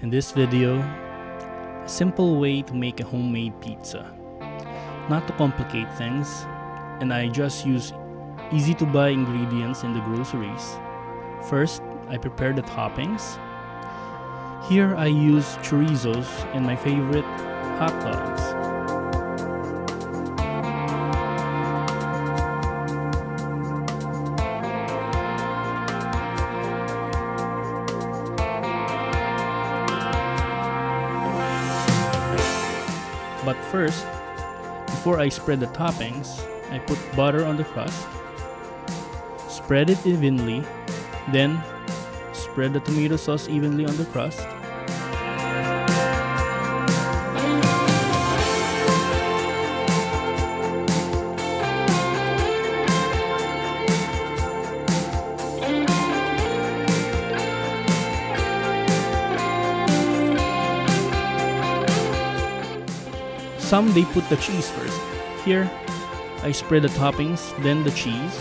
In this video, a simple way to make a homemade pizza. Not to complicate things, and I just use easy to buy ingredients in the groceries. First, I prepare the toppings. Here I use chorizos and my favorite hot dogs. But first, before I spread the toppings, I put butter on the crust, spread it evenly, then spread the tomato sauce evenly on the crust. Some they put the cheese first. Here, I spread the toppings, then the cheese.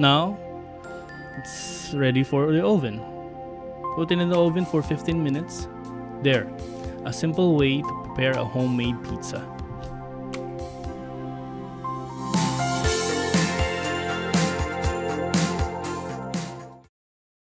Now, it's ready for the oven. Put it in the oven for 15 minutes. There, a simple way to prepare a homemade pizza.